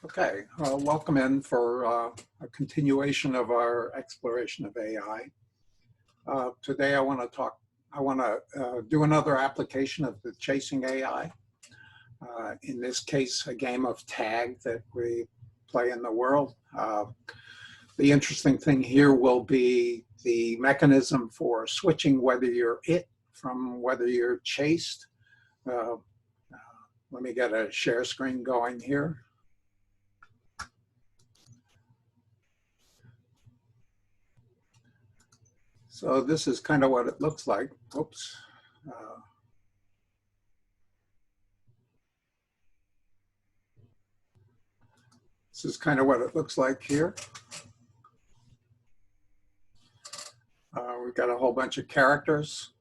Okay, welcome in for a continuation of our exploration of AI. Today I want to do another application of the Chasing AI. In this case, a game of tag that we play in the world. The interesting thing here will be the mechanism for switching whether you're it from whether you're chased. Let me get a share screen going here. So this is kind of what it looks like. Oops. This is kind of what it looks like here. We've got a whole bunch of characters.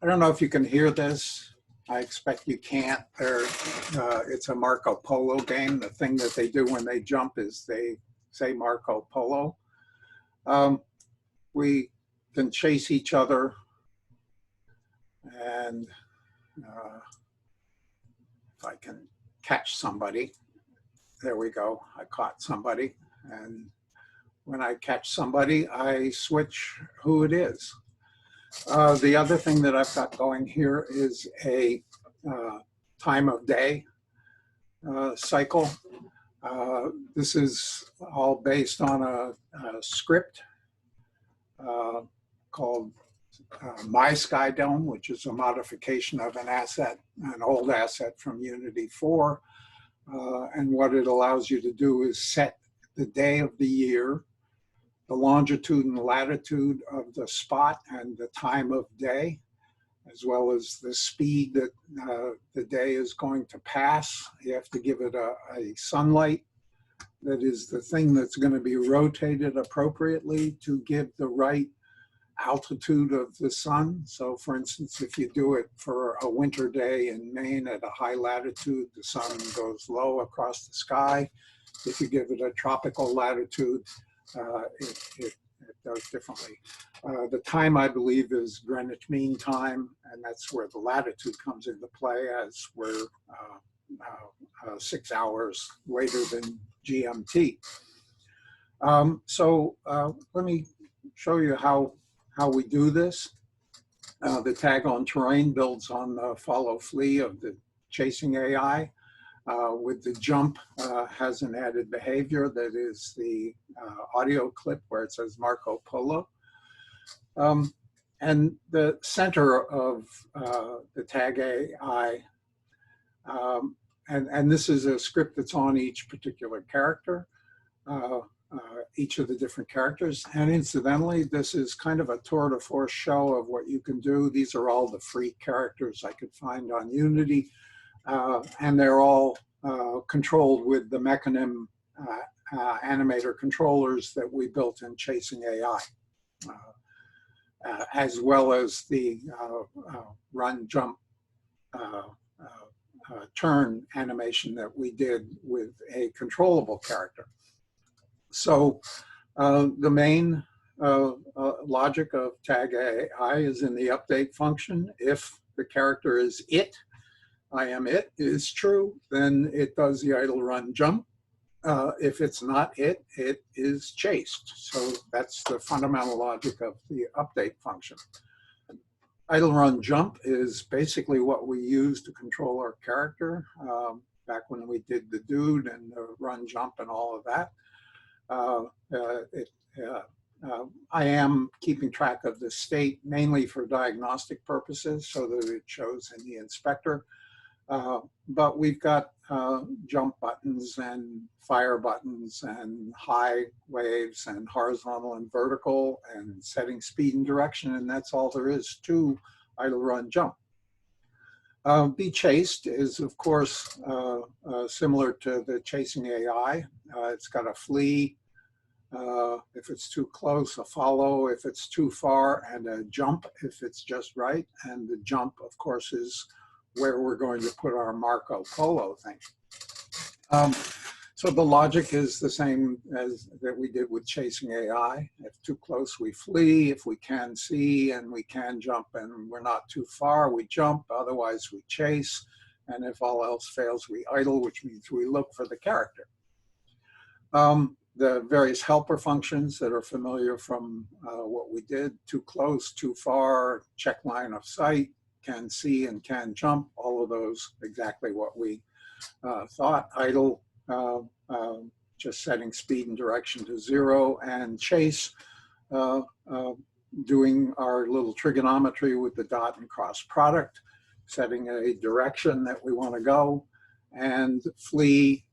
I don't know if you can hear this. I expect you can't. It's a Marco Polo game. The thing that they do when they jump is they say Marco Polo. We can chase each other, and if I can catch somebody, there we go, I caught somebody, and when I catch somebody, I switch who it is. The other thing that I've got going here is a time of day cycle. This is all based on a script called My Sky Dome, which is a modification of an old asset from Unity 4. And what it allows you to do is set the day of the year, the longitude and latitude of the spot and the time of day, as well as the speed that the day is going to pass. You have to give it a sunlight that is the thing that's going to be rotated appropriately to give the right altitude of the sun. So for instance, if you do it for a winter day in Maine at a high latitude, the sun goes low across the sky. If you give it a tropical latitude, it does differently. The time, I believe, is Greenwich Mean Time, and that's where the latitude comes into play, as we're 6 hours later than GMT. Let me show you how we do this. The tag on terrain builds on the follow flee of the Chasing AI. With the jump has an added behavior that is the audio clip where it says Marco Polo. And the center of the tag AI, and this is a script that's on each particular character, each of the different characters. And incidentally, this is kind of a tour de force show of what you can do. These are all the free characters I could find on Unity. And they're all controlled with the Mechanim animator controllers that we built in Chasing AI, as well as the run, jump, turn animation that we did with a controllable character. So the main logic of tag AI is in the update function. If the character is it, I am it, is true, then it does the idle run jump. If it's not it, it is chased. So that's the fundamental logic of the update function. Idle run jump is basically what we use to control our character back when we did the dude and the run jump and all of that. I am keeping track of the state mainly for diagnostic purposes so that it shows in the inspector. But we've got jump buttons and fire buttons and high waves and horizontal and vertical and setting speed and direction, and that's all there is to idle run jump. Be chased is, of course, similar to the Chasing AI. It's got a flee. If it's too close, a follow if it's too far, and a jump if it's just right. And the jump, of course, is where we're going to put our Marco Polo thing. So the logic is the same as that we did with Chasing AI. If too close, we flee. If we can see and we can jump and we're not too far, we jump. Otherwise, we chase. And if all else fails, we idle, which means we look for the character. The various helper functions that are familiar from what we did: too close, too far, check line of sight, can see and can jump, all of those exactly what we thought. Idle, just setting speed and direction to 0, and chase, doing our little trigonometry with the dot and cross product, setting a direction that we want to go, and flee,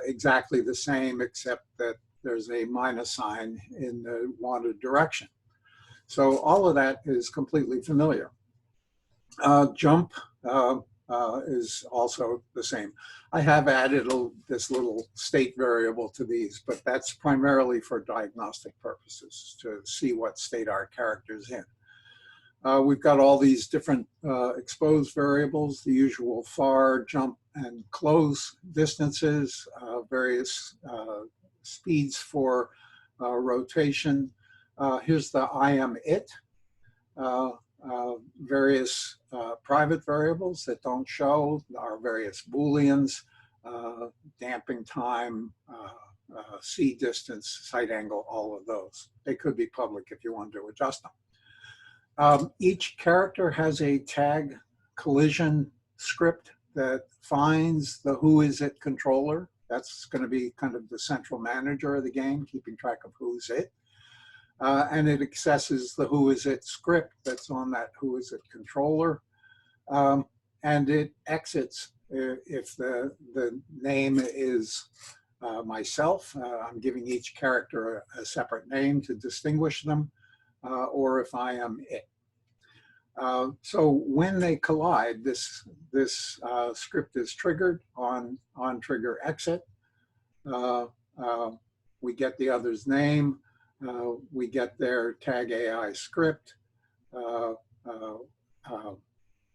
exactly the same, except that there's a minus sign in the wanted direction. So all of that is completely familiar. Jump is also the same. I have added this little state variable to these, but that's primarily for diagnostic purposes, to see what state our character's in. We've got all these different exposed variables, the usual far, jump, and close distances, various speeds for rotation. Here's the I am it, various private variables that don't show, our various Booleans, damping time, C distance, sight angle, all of those. They could be public if you want to adjust them. Each character has a tag collision script that finds the who is it controller. That's going to be kind of the central manager of the game, keeping track of who's it. And it accesses the who is it script that's on that who is it controller. And it exits if the name is myself. I'm giving each character a separate name to distinguish them, or if I am it. So when they collide, this script is triggered on trigger exit. We get the other's name. We get their tag AI script.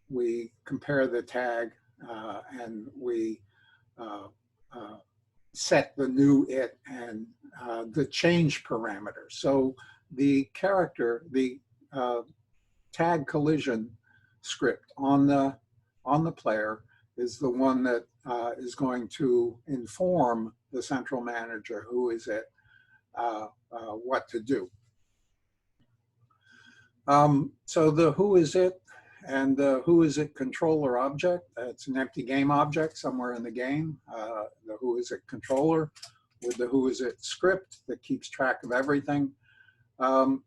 We compare the tag, and we set the new it and the change parameter. So the character, the tag collision script on the player is the one that is going to inform the central manager, who is it, what to do. So the who is it and the who is it controller object, it's an empty game object somewhere in the game. The who is it controller with the who is it script that keeps track of everything.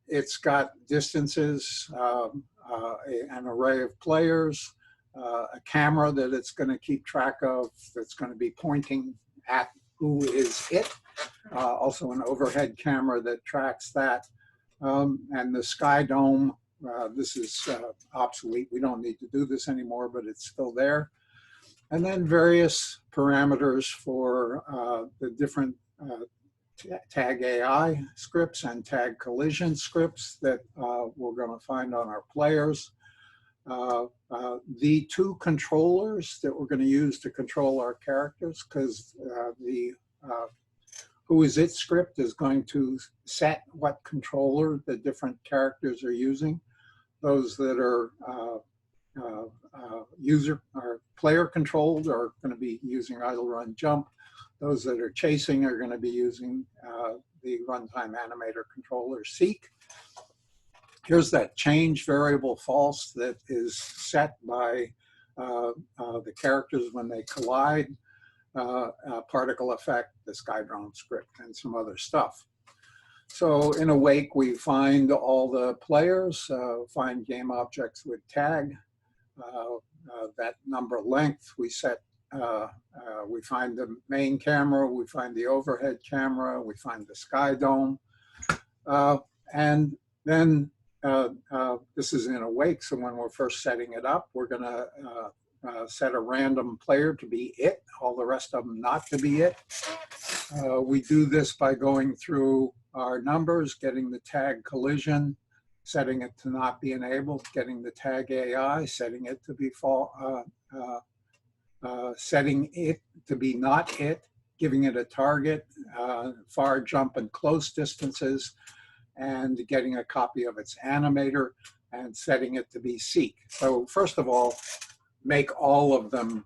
It's got distances, an array of players, a camera that it's going to keep track of that's going to be pointing at who is it. Also an overhead camera that tracks that. And the sky dome, this is obsolete. We don't need to do this anymore, but it's still there. And then various parameters for the different tag AI scripts and tag collision scripts that we're going to find on our players. The two controllers that we're going to use to control our characters, because the who is it script is going to set what controller the different characters are using. Those that are user or player controlled are going to be using idle, run, jump. Those that are chasing are going to be using the runtime animator controller seek. Here's that change variable false that is set by the characters when they collide, particle effect, the SkyDrone script, and some other stuff. So in Awake, we find all the players, find game objects with tag, that number length we set. We find the main camera, we find the overhead camera, we find the sky dome. And then this is in Awake, so when we're first setting it up, we're going to set a random player to be it, all the rest of them not to be it. We do this by going through our numbers, getting the tag collision, setting it to not be enabled, getting the tag AI, setting it to be setting it to be not it, giving it a target, far, jump, and close distances, and getting a copy of its animator and setting it to be seek. So first of all, make all of them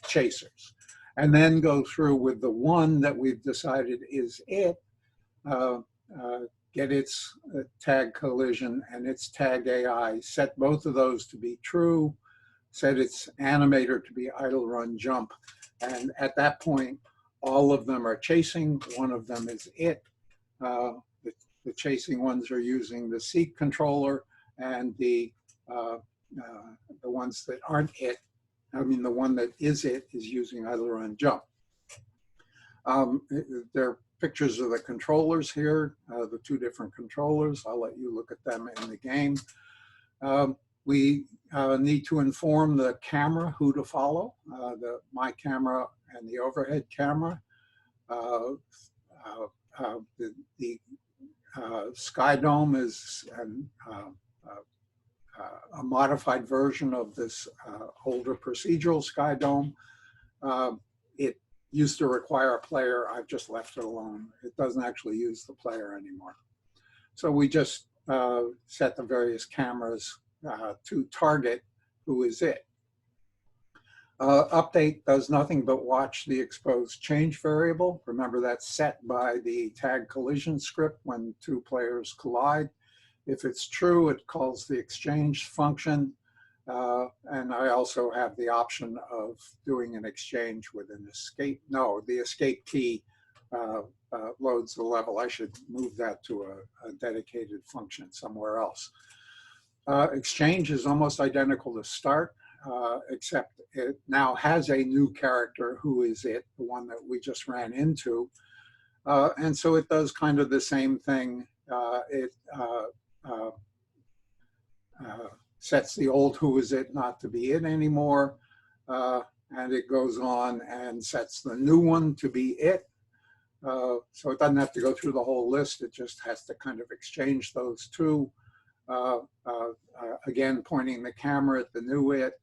chasers. And then go through with the one that we've decided is it, get its tag collision and its tag AI, set both of those to be true, set its animator to be idle, run, jump. And at that point, all of them are chasing, one of them is it. The chasing ones are using the seek controller, and the ones that aren't it, I mean the one that is it, is using idle, run, jump. There are pictures of the controllers here, the two different controllers. I'll let you look at them in the game. We need to inform the camera who to follow, my camera and the overhead camera. The Sky Dome is a modified version of this older procedural Sky Dome. It used to require a player. I've just left it alone. It doesn't actually use the player anymore. So we just set the various cameras to target who is it. Update does nothing but watch the exposed change variable. Remember, that's set by the tag collision script when two players collide. If it's true, it calls the exchange function. And I also have the option of doing an exchange with an escape. No, the escape key loads the level. I should move that to a dedicated function somewhere else. Exchange is almost identical to start, except it now has a new character who is it, the one that we just ran into. And so it does kind of the same thing. It sets the old who is it not to be it anymore. And it goes on and sets the new one to be it. So it doesn't have to go through the whole list. It just has to kind of exchange those two. Again, pointing the camera at the new it,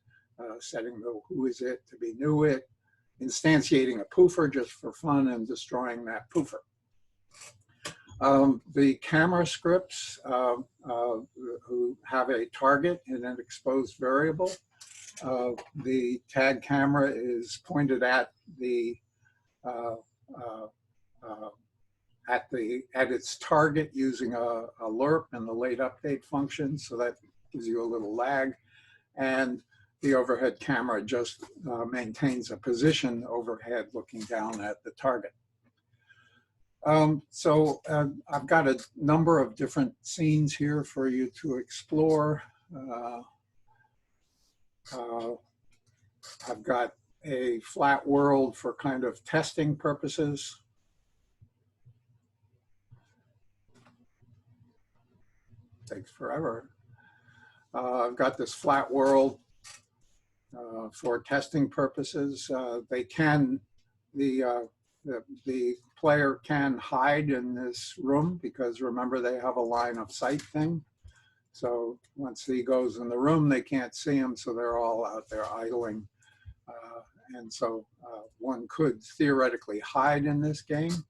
setting the who is it to be new it, instantiating a poofer just for fun and destroying that poofer. The camera scripts who have a target in an exposed variable. The tag camera is pointed at the at its target using a lerp and the late update function, so that gives you a little lag. And the overhead camera just maintains a position overhead looking down at the target. I've got a number of different scenes here for you to explore. I've got a flat world for kind of testing purposes. Takes forever. I've got this flat world for testing purposes. The player can hide in this room because remember they have a line of sight thing. So once he goes in the room, they can't see him, so they're all out there idling. And so one could theoretically hide in this game.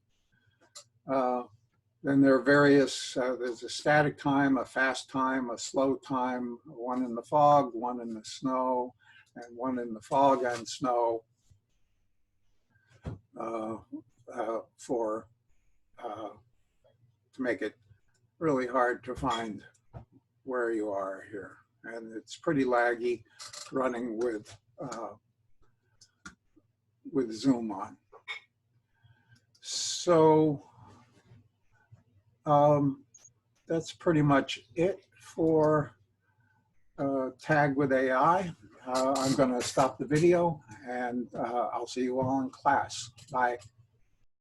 Then there are various, there's a static time, a fast time, a slow time, one in the fog, one in the snow, and one in the fog and snow to make it really hard to find where you are here. And it's pretty laggy running with zoom on. So that's pretty much it for Tag with AI. I'm going to stop the video and I'll see you all in class. Bye.